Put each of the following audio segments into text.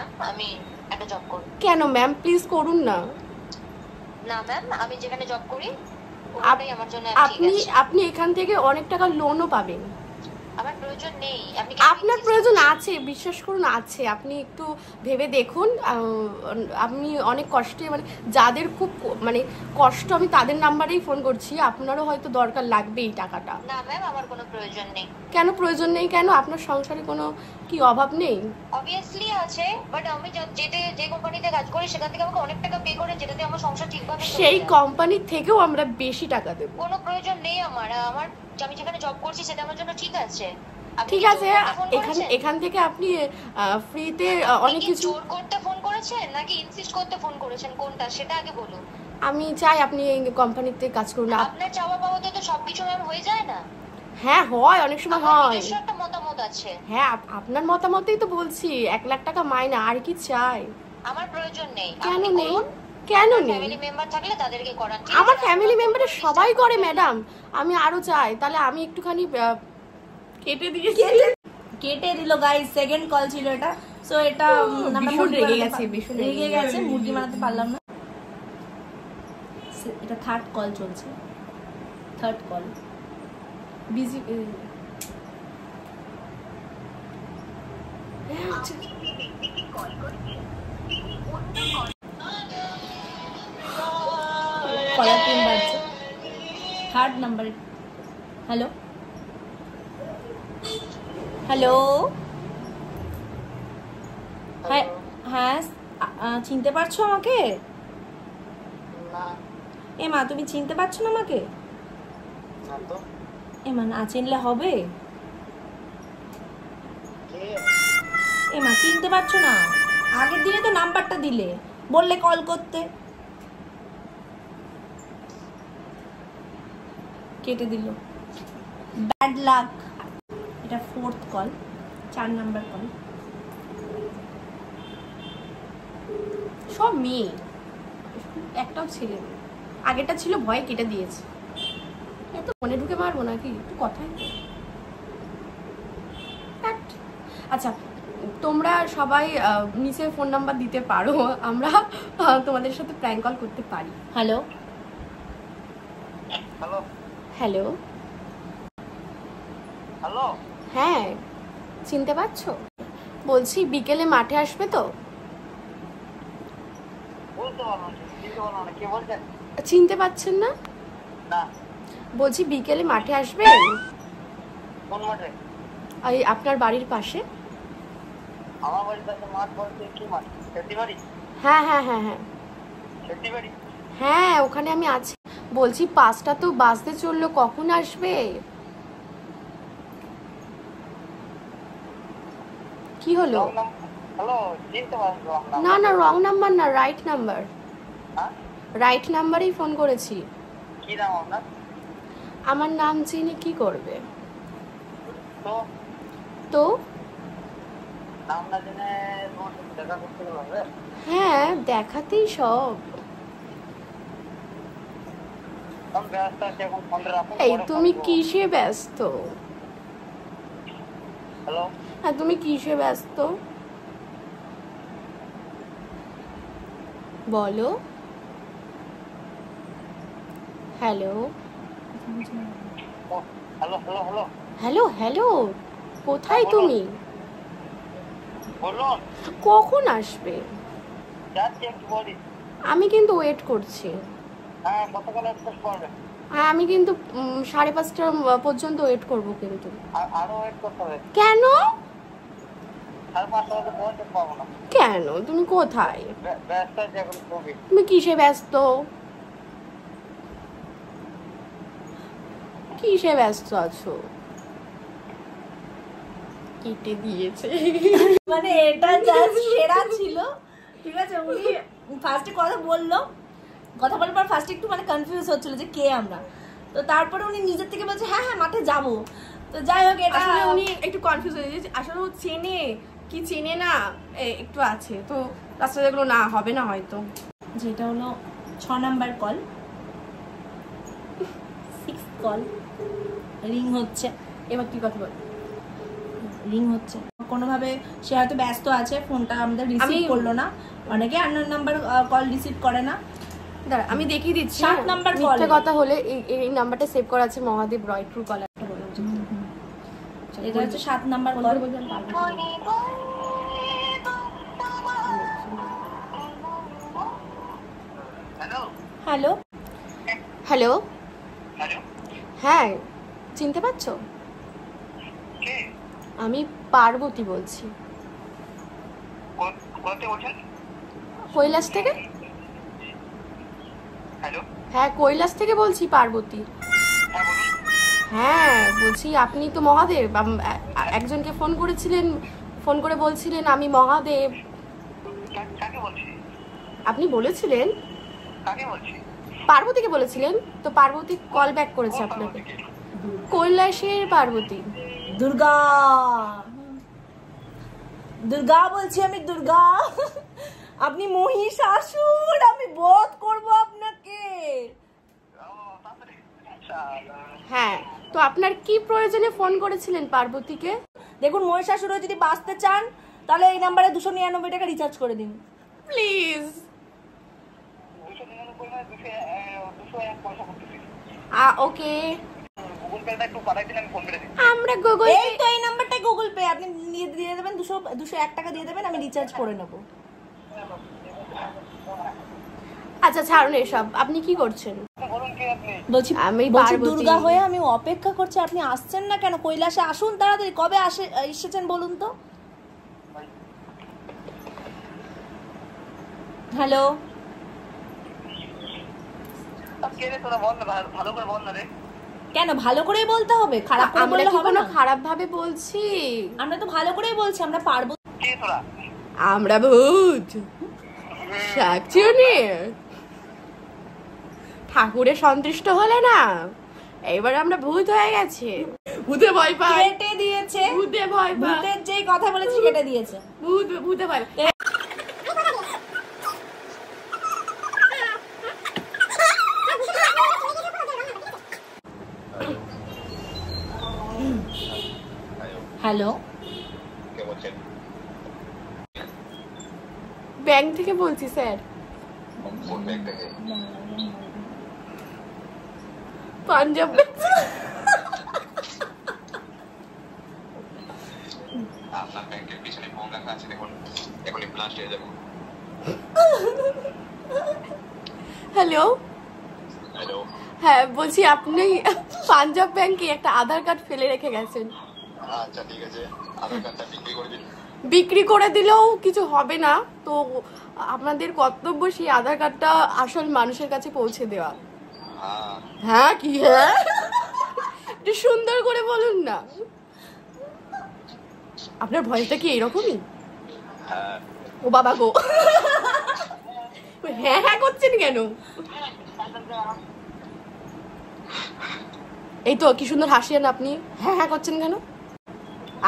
Ma'am, আমি একটা job করি। কেন ম্যাম, প্লিজ করুন না। না ম্যাম, আমি যেখানে জব করি ওটাই আমার জন্য ঠিক আপনি আছে। আপনি এখান থেকে অনেক টাকা লোনও পাবেন। আমার প্রয়োজন নেই। আপনি আপনার প্রয়োজন আছে, বিশ্বাস করুন আছে। আপনি একটু ভেবে দেখুন। আমি অনেক কষ্টে, মানে যাদের খুব মানে কষ্ট, আমি তাদের নাম্বারেই ফোন করছি। আপনারও হয়তো দরকার লাগবে এই টাকাটা। না ম্যাম, আমার কোনো প্রয়োজন নেই। কেন প্রয়োজন নেই? কেন আপনার সংসারে কোনো কি অভাব নেই? অবভিয়াসলি আছে, বাট আমি যে কোম্পানিতে কাজ করি সেখান থেকে আমাকে অনেক টাকা পে করে, যেটাতে আমার সংসার ঠিকভাবে চলে সেই যায়। কোম্পানির থেকেও আমরা বেশি টাকা দেব। কোনো প্রয়োজন নেই আমার। আমি যেখানে জব করছি সেটা আমার জন্য ঠিক আছে। আপনি ঠিক কি আছে, জোর করতে ফোন করেছেন? এখান থেকে আপনি ফ্রিতে অনেক আপনি কি কিছু। জোর করতে ফোন করেছেন নাকি ইনসিস্ট করতে ফোন করেছেন, কোনটা সেটা আগে বলুন। আমি চাই আপনি এই কোম্পানিতে কাজ করুন। আপনার চাওয়া পাওয়াতে তো সবকিছু ম্যাম হয়ে যায় না। হ্যাঁ হয়, অনেক সময় আমার হয়। নিজস্ব একটা মতামত আছে। হ্যাঁ, আপনার মতামতেই তো বলছি। 1 লাখ টাকা মাইনা, আর কি চাই? আমার প্রয়োজন নেই। কেন আপনি নেই? করুন। কেন নেই? ফ্যামিলি মেম্বার থাকলে তাদেরকে করান। ঠিক আমার আছে? ফ্যামিলি মেম্বারের সবাই করে ম্যাডাম, আমি আরো চাই। তাহলে আমি একটুখানি কেটে দিয়েছি। কেটে দিল গাইস, সেকেন্ড কল ছিল এটা। সো এটা আমরা ভীষণ মুরগি রেগে বানাতে গেছে, ভীষণ রেগে গেছে, মুরগি বানাতে পারলাম না। এটা থার্ড কল চলছে, থার্ড কল বিজি। কলার টিম বাজছে, থার্ড নাম্বারে। হ্যালো হ্যালো, হ্যাঁ হ্যাঁ, চিনতে পারছো আমাকে? না। এ মা, তুমি চিনতে পারছো না আমাকে? না তো। এ মা, না চিনলে হবে? এ মা, চিনতে পারছো না? আগের দিনে তো নাম্বারটা দিলে, বললে কল করতে। কেটে দিল, ব্যাড লাক। এটা ফোর্থ কল, 4 নাম্বার কল। সব মেয়ে, একটাও ছেলে নেই। আগেরটা ছিল, ভয় কেটে দিয়েছে। এত মনে ঢুকে মারবো নাকি? একটু কথাই তো। আচ্ছা, তোমরা সবাই নিচে ফোন নাম্বার দিতে পারো, আমরা তোমাদের সাথে প্র্যাঙ্ক কল করতে পারি। Hello hello hello hello. হ্যাঁ, চিনতে পারছো? বলছি বিকেলে মাঠে আসবে তো? বলতে পারবো না, কে বলছেন? চিনতে পারছেন না? না। বলছি বিকেলে মাঠে আসবেন? কোন মাঠে? এই আপনার বাড়ির পাশে। আমার বাড়ির কাছে মাঠ বলতে কি মাঠ? খেতিবাড়ি? হ্যাঁ হ্যাঁ হ্যাঁ হ্যাঁ খেতিবাড়ি? হ্যাঁ, ওখানে আমি আছি। বলছি 5টা তো বাজতে চললো, কখন আসবে? কি হলো? হ্যালো, চিনতে পারছো? না না, রং নাম্বার না, রাইট নাম্বার। হ্যাঁ, রাইট নাম্বারেই ফোন করেছি। কি নাম আপনার? আমার নাম চিনি কি করবে? তো তো নাম না জেনে তোমার সাথে দেখা করতে হবে? হ্যাঁ, দেখাতেই সব। আমি ব্যস্ত আছি এখন, ফোনটা রাখুন। এই তুমি কিসে ব্যস্ত? হ্যালো, হ্যাঁ, তুমি কিসে ব্যস্ত বলো? Hello hello hello hello hello hello, কোথায় তুমি? বলুন, কখন আসবে? যাচ্ছি একটু বলি। আমি কিন্তু ওয়েট করছি। হ্যাঁ, কতক্ষণ এক্সপ্রেস করবেন? হ্যাঁ, আমি কিন্তু 5:30 পর্যন্ত ওয়েট করবো কিন্তু। আরো ওয়েট করতে হবে। কেন? 5:30 মধ্যে পৌঁছতে পারবো না। কেন? তুমি কোথায়? ব্যস্ত আছি এখন খুবই। তুমি কিসে ব্যস্ত? কিসে ব্যস্ত আছো? কেটে দিয়েছে। মানে এটা জাস্ট সেরা ছিল। ঠিক আছে, উনি ফার্স্টে কথা বলার পর ফার্স্টে একটু মানে কনফিউজ হচ্ছিল যে কে আমরা। তো তারপরে উনি নিজের থেকে বলছে হ্যাঁ হ্যাঁ মাঠে যাবো। তো যাই হোক, এটা আসলে উনি একটু কনফিউজ হয়ে গেছে। আসলে ও চেনে কি চেনে না একটু আছে, তো রাস্তা যেগুলো না হবে না হয়তো। যেটা হলো 6 নাম্বার কল, 6 কল রিং হচ্ছে। এবার কি কথা বল? রিং হচ্ছে, কোনোভাবে সে হয়তো ব্যস্ত আছে, ফোনটা আমাদের রিসিভ করলো না। অনেকে আননোন নাম্বার কল রিসিভ করে না। দাঁড়া আমি দেখিয়ে দিচ্ছি। 7 নাম্বার কল। মিথ্যে কথা হলে এই নাম্বারটা সেভ করা আছে মহাদেব রয় ট্রু কলার। এটা হচ্ছে 7 নাম্বার কল। হ্যালো হ্যালো, হ্যাঁ চিনতে পারছো? আমি পার্বতী বলছি। কৈলাস থেকে। হ্যাঁ কৈলাস থেকে বলছি, পার্বতী। হ্যাঁ বলছি আপনি তো মহাদেব। একজনকে ফোন করেছিলেন, ফোন করে বলছিলেন আমি মহাদেব। আপনি বলেছিলেন পার্বতীকে বলেছিলেন তো, পার্বতী কল ব্যাক করেছে আপনাকে। কৈলাসের পার্বতী। দুর্গা দুর্গা বলছি আমি, দুর্গা। আপনি মহিষাসুর, আমি বধ করব আপনাকে। হ্যাঁ তো আপনার কি প্রয়োজনে ফোন করেছিলেন পার্বতীকে? দেখুন মহিষাসুর যদি বাঁচতে চান তাহলে এই নাম্বারে 299 টাকা রিচার্জ করে দিন প্লিজ। ওকে আমরা গুগল, এই তো এই নাম্বারটা গুগল পে, আপনি দিয়ে দেবেন 201 টাকা দিয়ে দেবেন, আমি রিচার্জ করে নেব। আচ্ছা ছাড়ুন এসব, আপনি কি করছেন? বলছি আমি দুর্গা হয়ে আমি অপেক্ষা করছি, আপনি আসছেন না কেন? কৈলাসে আসুন তাড়াতাড়ি। কবে এসেছেন বলুন তো? হ্যালো কেন ভালো করেই বলতে হবে? খারাপ করে বললে হবে না। খারাপ ভাবে বলছি? আমরা তো ভালো করেই বলছি, আমরা পারবো। আমরা ভূত শাকচুনি। ঠাকুরের সন্তুষ্ট হলে না, এবার আমরা ভূত হয়ে গেছে। ভূতে ভয় পায়, কেটে দিয়েছে। ভূতে ভয় পায়, ভূতের যেই কথা বলেছি কেটে দিয়েছে। ভূতে ভয়। হ্যালো ব্যাংক থেকে বলছি স্যার। পাঞ্জাব ব্যাংক। আপনার ব্যাংকের পিছনে ফোন রাখা আছে, দেখুন এখনই ব্লাস্ট হয়ে যাবে। হ্যালো হ্যালো, হ্যাঁ বলছি আপনি পাঞ্জাব ব্যাংকে একটা আধার কার্ড ফেলে রেখে গেছেন। আচ্ছা ঠিক আছে, আধার কার্ডটা বিক্রি করে দিন। বিক্রি করে দিলেও কিছু হবে না তো, আপনাদের কর্তব্য সেই আধার কার্ডটা আসল মানুষের কাছে পৌঁছে দেওয়া। হ্যাঁ কি হ্যাঁ একটু সুন্দর করে বলুন না। আপনার ভয়েসটা কি এরকমই? ও বাবা গো, হ্যাঁ হ্যাঁ করছেন কেন? এই তো কি সুন্দর হাসিয়েন আপনি, হ্যাঁ হ্যাঁ করছেন কেন?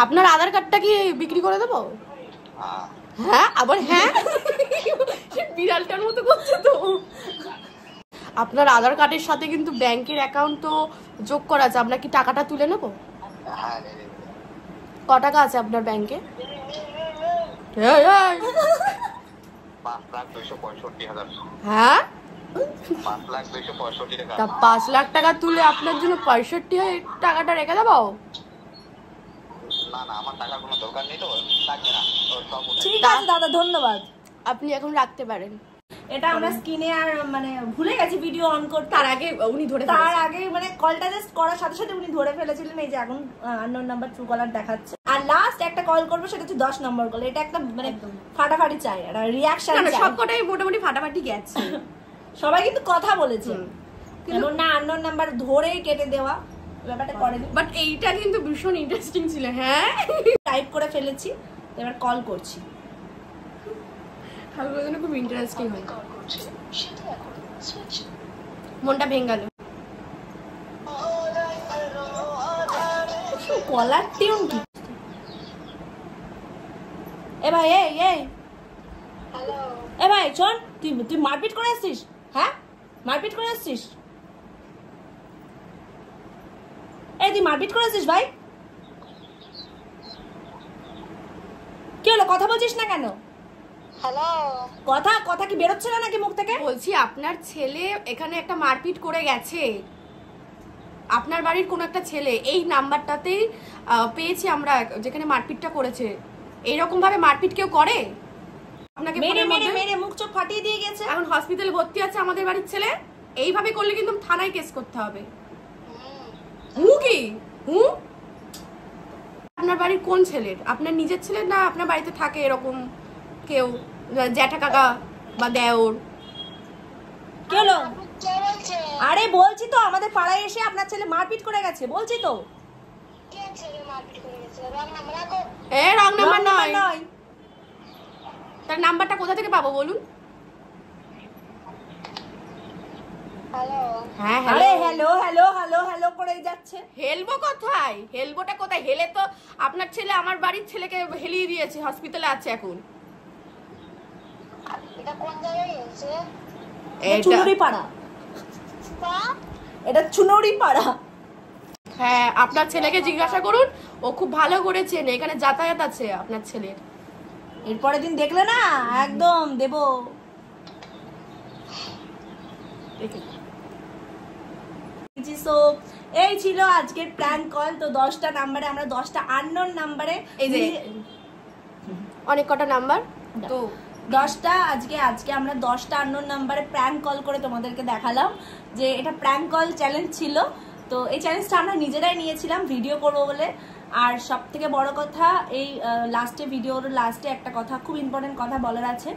আপনার আধার কার্ডটা কি বিক্রি করে দেবো? হ্যাঁ আবার হ্যাঁ, বিড়ালটার মতো করছে তো। আপনার আধার কার্ডের সাথে কিন্তু ব্যাংকের অ্যাকাউন্ট তো যোগ করা আছে, আমরা কি টাকাটা তুলে নেবো? ক টাকা আছে আপনার ব্যাংকে? 5,265,000। হ্যাঁ 5,265,000 টাকা। তা 5 লাখ টাকা তুলে আপনার জন্য 65 টাকাটা রেখে দেবো? না না, আমার টাকার কোনো দরকার নেই তো, লাগবে না। ঠিক আছে দাদা, ধন্যবাদ। আপনি এখন রাখতে পারেন। এটা আমরা স্ক্রিনে আর মানে ভুলে গেছি ভিডিও অন করতে, তার আগে উনি ধরে তার আগে মানে কলটা জাস্ট করার সাথে সাথে উনি ধরে ফেলেছিলেন। এই যে এখন আননোন নাম্বার ট্রু কলার দেখাচ্ছে। আর লাস্ট একটা কল করবো, সেটা হচ্ছে 10 নম্বর কল। এটা একটা মানে ফাটাফাটি চাই, একটা রিয়াকশন চাই। সবকটাই মোটামুটি ফাটাফাটি গেছে, সবাই কিন্তু কথা বলেছে, কিন্তু না আননোন নাম্বার ধরেই কেটে দেওয়া ব্যাপারটা করেনি। বাট এইটা কিন্তু ভীষণ ইন্টারেস্টিং ছিল। হ্যাঁ টাইপ করে ফেলেছি, এবার কল করছি। ঠাকুরের খুব ইন্টারেস্টিং হয়, মনটা ভেঙে গেল। কলার টিউন কি? এ ভাই এ ভাই শোন, তুই মারপিট করে আসছিস? হ্যাঁ মারপিট করে আসছিস? এই তুই মারপিট করে আসছিস ভাই? কি হলো, কথা বলছিস না কেন? হ্যালো, কথা কি বেরোচ্ছে না নাকি মুখ থেকে? বলছি আপনার ছেলে এখানে একটা মারপিট করে গেছে, আপনার বাড়ির কোন একটা ছেলে এই নাম্বারটাতেই পেয়েছি আমরা, যেখানে মারপিটটা করেছে। এইরকম ভাবে মারপিট কেউ করে? আপনাকে মেরে মুখ চোখ ফাটিয়ে দিয়ে গেছে। এখন হসপিটালে ভর্তি আছে আমাদের বাড়ির ছেলে। এইভাবে করলে কিন্তু থানায় কেস করতে হবে। কি আপনার বাড়ির কোন ছেলের? আপনার নিজের ছেলের না আপনার বাড়িতে থাকে এরকম কেউ, জ্যাঠা কাকা বা দেওর? কি হলো? কে বলছে? আরে বলছি তো আমাদের পাড়ায় এসে আপনার ছেলে মারপিট করে গেছে, বলছি তো। কে ছেলে মারপিট করে গেছে? রং নাম্বার রাখো। রং নাম্বার নয়। নয়। তার নাম্বারটা কোথা থেকে পাবো বলুন? হ্যালো, হ্যাঁ আরে হ্যালো হ্যালো হ্যালো হ্যালো করে যাচ্ছে। হেলবো কোথায়? হেলবোটা কোথায়? হেলে তো আপনার ছেলে আমার বাড়ির ছেলেকে হেলিয়ে দিয়েছে, হসপিটালে আছে এখন। এটা কোন জায়গায় আছে? চুনরি পাড়া, এটা চুনরি পাড়া। হ্যাঁ, আপনার ছেলেকে জিজ্ঞাসা করুন, ও খুব ভালো করেছেন, এখানে যাতায়াত আছে আপনার ছেলের। এরপরের দিন দেখলে না একদম দেবো। সো এই ছিল আজকের প্র্যাঙ্ক কল। তো 10টা নাম্বারে আমরা 10টা আননোন নাম্বারে, এই যে অনেক কটা নাম্বার তো 10টা আজকে আমরা 10টা আননোন নাম্বারে প্র্যাঙ্ক কল করে তোমাদেরকে দেখালাম যে এটা প্র্যাঙ্ক কল চ্যালেঞ্জ ছিল। তো এই চ্যালেঞ্জটা আমরা নিজেরাই নিয়েছিলাম ভিডিও করবো বলে। আর সব থেকে বড় কথা, এই লাস্টে ভিডিওর লাস্টে একটা কথা, খুব ইম্পর্টেন্ট কথা বলার আছে,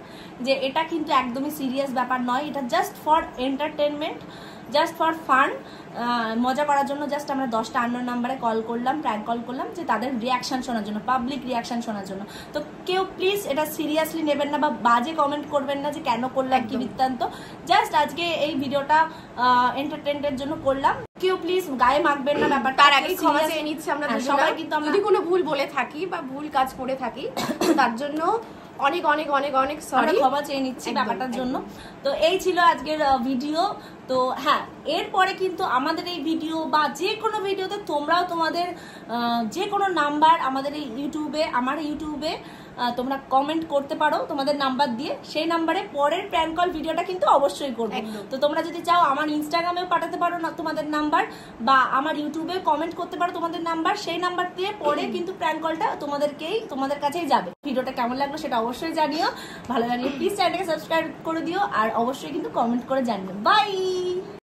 যে এটা কিন্তু একদমই সিরিয়াস ব্যাপার নয়। এটা just for entertainment, just for fun, মজা করার জন্য জাস্ট আমরা 10টা আননোন নাম্বারে কল করলাম, প্র্যাঙ্ক কল করলাম, যে তাদের রিয়াকশান শোনার জন্য, পাবলিক রিয়াকশান শোনার জন্য। তো কেউ প্লিজ এটা সিরিয়াসলি নেবেন না বা বাজে কমেন্ট করবেন না যে কেন করলাম, কি বৃত্তান্ত। জাস্ট আজকে এই ভিডিওটা এন্টারটেনমেন্টের জন্য করলাম, কেউ প্লিজ গায়ে মাখবেন না ব্যাপারটা। তার আগে ক্ষমা চেয়ে নিচ্ছি আমরা সবাই, কিন্তু যদি কোনো ভুল বলে থাকি বা ভুল কাজ করে থাকি তার জন্য অনেক অনেক অনেক অনেক সরি, ক্ষমা চেয়ে নিচ্ছি ব্যাপারটার জন্য। তো এই ছিল আজকের ভিডিও। তো হ্যাঁ, এরপরে কিন্তু আমাদের এই ভিডিও বা যে কোনো ভিডিওতে তোমরাও তোমাদের যে কোনো নাম্বার আমাদের এই ইউটিউবে, আমার ইউটিউবে তোমরা কমেন্ট করতে পারো তোমাদের নাম্বার দিয়ে। সেই নাম্বারে পরের প্র্যাঙ্ক কল ভিডিওটা কিন্তু অবশ্যই করবে। তো তোমরা যদি চাও আমার ইনস্টাগ্রামেও পাঠাতে পারো না তোমাদের নাম্বার, বা আমার ইউটিউবে কমেন্ট করতে পারো তোমাদের নাম্বার। সেই নাম্বার দিয়ে পরে কিন্তু প্র্যাঙ্ক কলটা তোমাদের কাছেই যাবে। ভিডিওটা কেমন লাগলো সেটা অবশ্যই জানিও। ভালো লাগলে প্লিজ চ্যানেলটাকে সাবস্ক্রাইব করে দিও, আর অবশ্যই কিন্তু কমেন্ট করে জানিও। বাই।